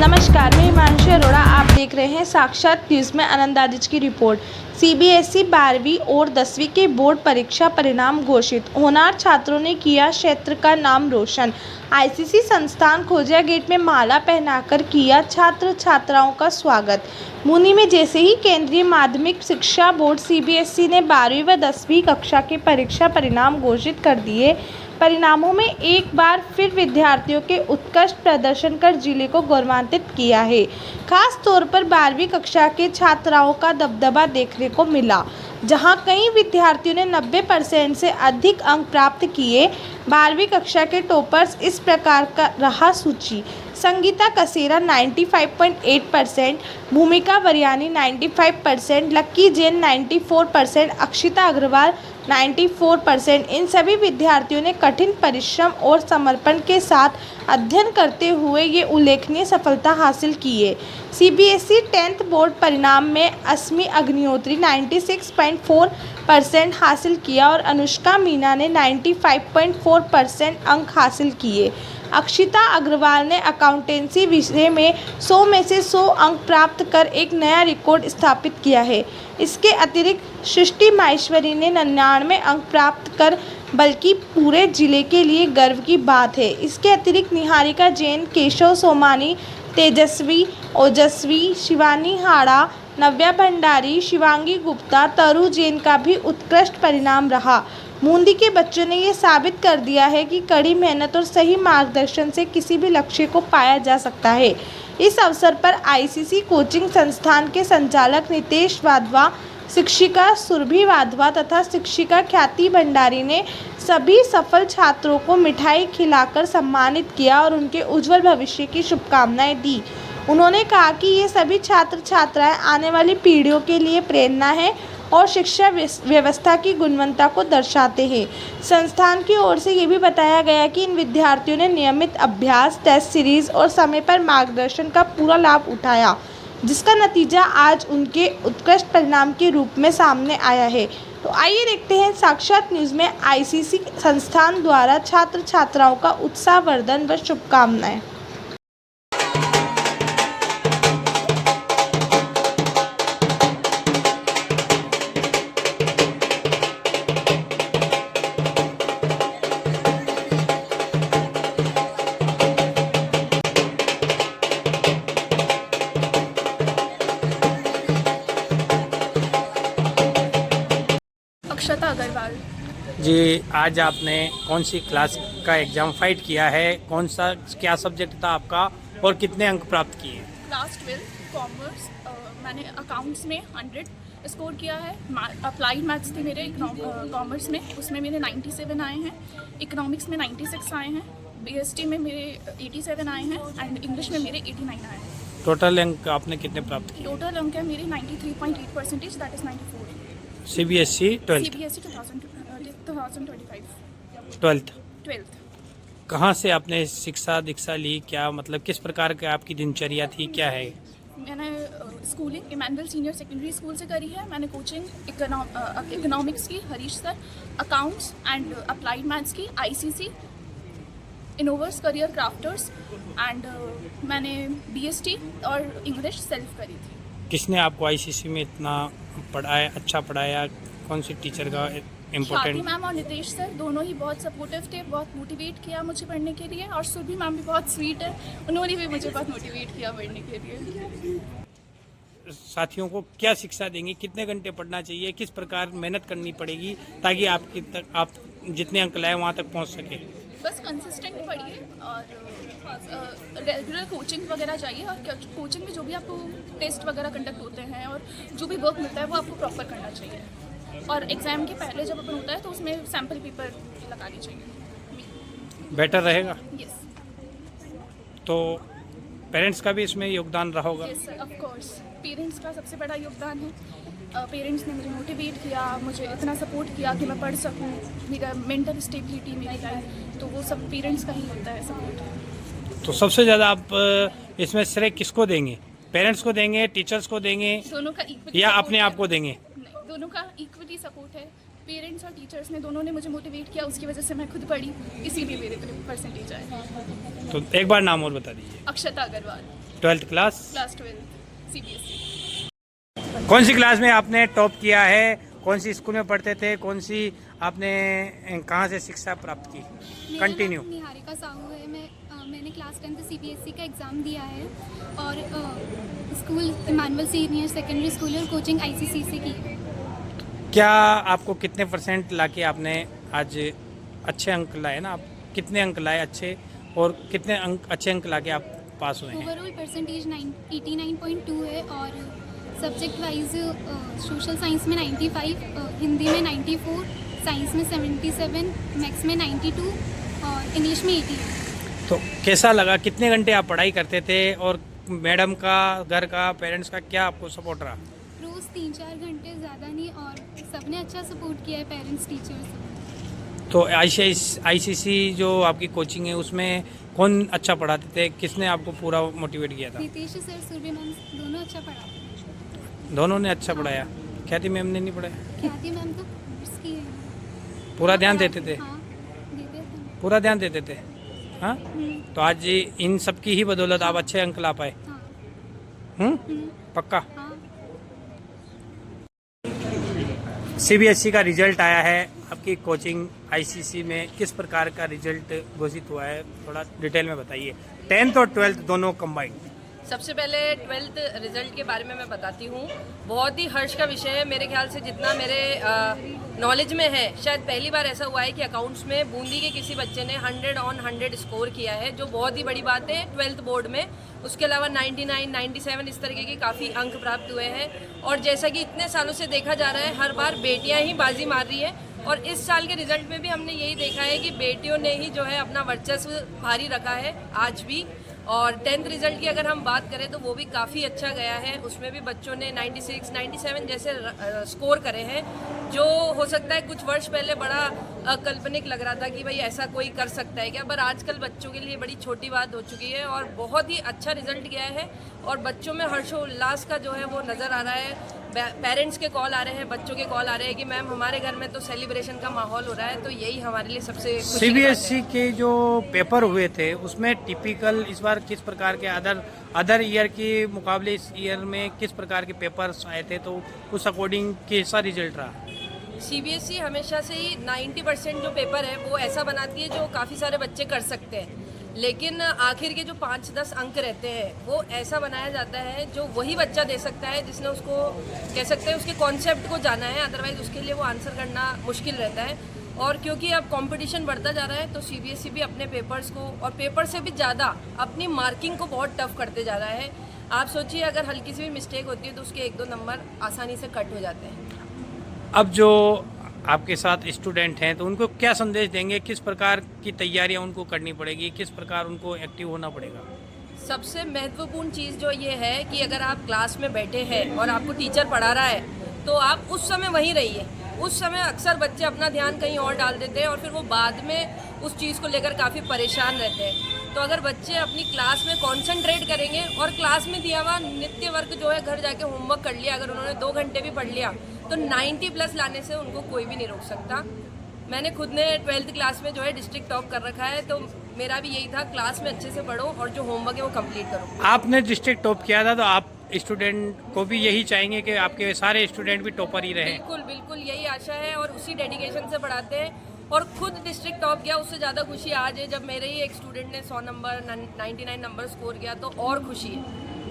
नमस्कार, मैं हिमांशु अरोड़ा। आप देख रहे हैं साक्षात न्यूज़ में आनंद आदिज की रिपोर्ट। सीबीएसई 12वीं और 10वीं के बोर्ड परीक्षा परिणाम घोषित। होनहार छात्रों ने किया क्षेत्र का नाम रोशन। आईसीसी संस्थान खोजिया गेट में माला पहनाकर किया छात्र छात्राओं का स्वागत। मुनी में जैसे ही केंद्रीय माध्यमिक शिक्षा बोर्ड सीबीएसई ने 12वीं व 10वीं कक्षा के परीक्षा परिणाम घोषित कर दिए। परिणामों में एक बार फिर विद्यार्थियों के उत्कृष्ट प्रदर्शन कर जिले को गौरवान्वित किया है। खास तौर पर 12वीं कक्षा के छात्राओं का दबदबा देखने को मिला, जहां कई विद्यार्थियों ने 90% से अधिक अंक प्राप्त किए। 12वीं कक्षा के टॉपर्स इस प्रकार का रहा सूची: संगीता कसेरा 95.8%, भूमिका वरियानी 95%, लक्की जैन 94%, अक्षिता अग्रवाल 94%। इन सभी विद्यार्थियों ने कठिन परिश्रम और समर्पण के साथ अध्ययन करते हुए ये उल्लेखनीय सफलता हासिल की है। सीबीएसई 10th बोर्ड परिणाम में अस्मी अग्निहोत्री 96.4% हासिल किया और अनुष्का मीना ने 95.4% अंक हासिल किए। अक्षिता अग्रवाल ने अकाउंटेंसी विषय में 100 में से 100 अंक प्राप्त कर एक नया रिकॉर्ड स्थापित किया है। इसके अतिरिक्त सृष्टि माहेश्वरी ने 99 अंक प्राप्त कर, बल्कि पूरे जिले के लिए गर्व की बात है। इसके अतिरिक्त निहारिका जैन, केशव सोमानी, तेजस्वी ओजस्वी, शिवानी हाड़ा, नव्या भंडारी, शिवांगी गुप्ता, तरु जैन का भी उत्कृष्ट परिणाम रहा। बूंदी के बच्चों ने ये साबित कर दिया है कि कड़ी मेहनत और सही मार्गदर्शन से किसी भी लक्ष्य को पाया जा सकता है। इस अवसर पर आईसीसी कोचिंग संस्थान के संचालक नितेश वाधवा, शिक्षिका सुरभि वाधवा तथा शिक्षिका ख्याति भंडारी ने सभी सफल छात्रों को मिठाई खिलाकर सम्मानित किया और उनके उज्जवल भविष्य की शुभकामनाएं दी। उन्होंने कहा कि ये सभी छात्र छात्राएं आने वाली पीढ़ियों के लिए प्रेरणा है और शिक्षा व्यवस्था की गुणवत्ता को दर्शाते हैं। संस्थान की ओर से ये भी बताया गया कि इन विद्यार्थियों ने नियमित अभ्यास, टेस्ट सीरीज और समय पर मार्गदर्शन का पूरा लाभ उठाया, जिसका नतीजा आज उनके उत्कृष्ट परिणाम के रूप में सामने आया है। तो आइए देखते हैं साक्षात न्यूज़ में आईसीसी संस्थान द्वारा छात्र छात्राओं का उत्साहवर्धन व शुभकामनाएं। अक्षता अग्रवाल जी, आज आपने कौन सी क्लास का एग्ज़ाम फाइट किया है? कौन सा क्या सब्जेक्ट था आपका और कितने अंक प्राप्त किए? Class 12 commerce. मैंने अकाउंट्स में 100 स्कोर किया है। अप्लाइड मैथ्स थे मेरे कॉमर्स में, उसमें मेरे 97 आए हैं। इकोनॉमिक्स में 96 आए हैं। बीएसटी में मेरे 87 आए हैं एंड इंग्लिश में मेरे 89 आए हैं। टोटल अंक आपने कितने प्राप्त किए? टोटल अंक है मेरे 93.8%, that is 94। CBSE 12th। CBSE 2025 12th 12th। कहाँ से आपने शिक्षा दीक्षा ली? क्या मतलब किस प्रकार की आपकी दिनचर्या थी, क्या है? मैंने schooling Emmanuel senior secondary school से करी है। मैंने कोचिंग इकोनॉमिक्स की Harish sir, accounts and applied maths की ICC, Innovers career crafters and मैंने बीएसटी और इंग्लिश सेल्फ करी थी। किसने आपको आईसीसी में इतना पढ़ाया, अच्छा पढ़ाया? कौन सी टीचर का स्वाति इम्पोर्टेंट? मैम और नितेश सर दोनों ही बहुत सपोर्टिव थे, बहुत मोटिवेट किया मुझे पढ़ने के लिए। और सुरभि मैम भी बहुत स्वीट है, उन्होंने भी मुझे बहुत मोटिवेट किया पढ़ने के लिए। साथियों को क्या शिक्षा देंगे? कितने घंटे पढ़ना चाहिए? किस प्रकार मेहनत करनी पड़ेगी ताकि आप जितने अंक लाए वहाँ तक पहुँच सके? बस कंसिस्टेंट पढ़िए और रेगुलर कोचिंग वगैरह चाहिए। और कोचिंग में जो भी आपको टेस्ट वगैरह कंडक्ट होते हैं और जो भी वर्क मिलता है वो आपको प्रॉपर करना चाहिए। और एग्ज़ाम के पहले जब अपन होता है तो उसमें सैम्पल पेपर लगानी चाहिए। बेटर रहेगा। यस तो पेरेंट्स का भी इसमें योगदान रहा होगा। Yes sir, of course parents का सबसे बड़ा योगदान है। पेरेंट्स ने मुझे मोटिवेट किया, मुझे इतना सपोर्ट किया कि मैं पढ़ सकूं, मेरा मेंटल स्टेबिलिटी मेरी लाइफ, तो वो सब पेरेंट्स का ही होता है सपोर्ट। तो सबसे ज़्यादा आप इसमें श्रेय किसको देंगे? पेरेंट्स को देंगे, टीचर्स को देंगे, दोनों का इक्वली या अपने आप को देंगे? नहीं, दोनों का इक्वली सपोर्ट है। पेरेंट्स और टीचर्स ने दोनों ने मुझे मोटिवेट किया, उसकी वजह से मैं खुद पढ़ी, इसीलिए मेरे परसेंटेज आए। तो एक बार नाम और बता दीजिए। Akshata Agarwal. Twelfth class. Class 12 CBSE। कौन सी क्लास में आपने टॉप किया है? कौन सी स्कूल में पढ़ते थे? कौन सी आपने कहाँ से शिक्षा प्राप्त की? मेरा कंटिन्यू। नाम निहारिका साहू है। मैंने क्लास 10th CBSE का एग्ज़ाम दिया है और school Emmanuel senior secondary school और कोचिंग ICC से की है। क्या आपको कितने % लाके आपने आज अच्छे अंक लाए ना? आप कितने अंक लाए अच्छे, और कितने अच्छे अंक लाके आप पास हुए हैं? ओवरऑल परसेंटेज 89.2 है और सब्जेक्ट वाइज सोशल साइंस में 95, हिंदी में 94, साइंस में 77, मैथ्स में 92 और इंग्लिश में 80 है। तो कैसा लगा? कितने घंटे आप पढ़ाई करते थे, और मैडम का, घर का, पेरेंट्स का क्या आपको सपोर्ट रहा? रोज़ 3-4 घंटे, ज़्यादा नहीं, और सबने अच्छा सपोर्ट किया है, पेरेंट्स, टीचर्स। तो ICC जो आपकी कोचिंग है उसमें कौन अच्छा पढ़ाते थे? किसने आपको पूरा मोटिवेट किया था? नीतीश सर, सूर्य मैम दोनों अच्छा पढ़ाते। दोनों ने अच्छा पढ़ाया। ख्याति मैम ने नहीं पढ़ाया? ख्याति मैम तो कोर्स की है। पूरा ध्यान देते थे? हाँ, देते थे। पूरा ध्यान देते थे। हाँ, तो आज इन सब की ही बदौलत आप अच्छे अंक ला पाए। हाँ, पक्का? हाँ। CBSE का रिजल्ट आया है। आपकी कोचिंग ICC में किस प्रकार का रिजल्ट घोषित हुआ है, थोड़ा डिटेल में बताइए। 10th और 12th दोनों कंबाइंड। सबसे पहले 12th रिजल्ट के बारे में मैं बताती हूँ। बहुत ही हर्ष का विषय है। मेरे ख्याल से जितना मेरे नॉलेज में है, शायद पहली बार ऐसा हुआ है कि अकाउंट्स में बूंदी के किसी बच्चे ने 100 on 100 स्कोर किया है, जो बहुत ही बड़ी बात है 12th बोर्ड में। उसके अलावा 99, 97 इस तरीके के काफ़ी अंक प्राप्त हुए हैं। और जैसा कि इतने सालों से देखा जा रहा है, हर बार बेटियाँ ही बाजी मार रही है, और इस साल के रिजल्ट में भी हमने यही देखा है कि बेटियों ने ही जो है अपना वर्चस्व भारी रखा है आज भी। और 10th रिजल्ट की अगर हम बात करें तो वो भी काफ़ी अच्छा गया है। उसमें भी बच्चों ने 96, 97 जैसे स्कोर करे हैं, जो हो सकता है कुछ वर्ष पहले बड़ा अकल्पनिक लग रहा था कि भाई ऐसा कोई कर सकता है क्या, पर आजकल बच्चों के लिए बड़ी छोटी बात हो चुकी है और बहुत ही अच्छा रिजल्ट गया है। और बच्चों में हर्षोल्लास का जो है वो नज़र आ रहा है। पेरेंट्स के कॉल आ रहे हैं, बच्चों के कॉल आ रहे हैं कि मैम हमारे घर में तो सेलिब्रेशन का माहौल हो रहा है। तो यही हमारे लिए सबसे खुशी की बात है। CBSE के जो पेपर हुए थे उसमें टिपिकल इस बार किस प्रकार के अदर ईयर के मुकाबले इस ईयर में किस प्रकार के पेपर्स आए थे, तो उस अकॉर्डिंग कैसा रिजल्ट रहा? CBSE हमेशा से ही 90% जो पेपर है वो ऐसा बनाती है जो काफ़ी सारे बच्चे कर सकते हैं, लेकिन आखिर के जो 5-10 अंक रहते हैं वो ऐसा बनाया जाता है जो वही बच्चा दे सकता है जिसने उसको कह सकते हैं उसके कॉन्सेप्ट को जाना है। अदरवाइज उसके लिए वो आंसर करना मुश्किल रहता है। और क्योंकि अब कंपटीशन बढ़ता जा रहा है तो CBSE भी अपने पेपर्स को, और पेपर से भी ज़्यादा अपनी मार्किंग को बहुत टफ करते जा रहा है। आप सोचिए अगर हल्की सी भी मिस्टेक होती है तो उसके 1-2 नंबर आसानी से कट हो जाते हैं। अब जो आपके साथ स्टूडेंट हैं तो उनको क्या संदेश देंगे? किस प्रकार की तैयारियां उनको करनी पड़ेगी? किस प्रकार उनको एक्टिव होना पड़ेगा? सबसे महत्वपूर्ण चीज़ जो ये है कि अगर आप क्लास में बैठे हैं और आपको टीचर पढ़ा रहा है तो आप उस समय वहीं रहिए। उस समय अक्सर बच्चे अपना ध्यान कहीं और डाल देते हैं और फिर वो बाद में उस चीज़ को लेकर काफ़ी परेशान रहते हैं। तो अगर बच्चे अपनी क्लास में कॉन्सेंट्रेट करेंगे और क्लास में दिया हुआ नित्य वर्क जो है घर जाके होमवर्क कर लिया, अगर उन्होंने 2 घंटे भी पढ़ लिया तो 90+ लाने से उनको कोई भी नहीं रोक सकता। मैंने खुद ने 12th क्लास में जो है डिस्ट्रिक्ट टॉप कर रखा है, तो मेरा भी यही था क्लास में अच्छे से पढ़ो और जो होमवर्क है वो कंप्लीट करो। आपने डिस्ट्रिक्ट टॉप किया था तो आप स्टूडेंट को भी यही चाहेंगे कि आपके सारे स्टूडेंट भी टॉपर ही रहें? बिल्कुल बिल्कुल यही आशा है और उसी डेडिकेशन से पढ़ाते हैं। और खुद डिस्ट्रिक्ट टॉप किया, उससे ज़्यादा खुशी आज है जब मेरे ही एक स्टूडेंट ने 100 नंबर 99 नंबर स्कोर किया, तो और खुशी है।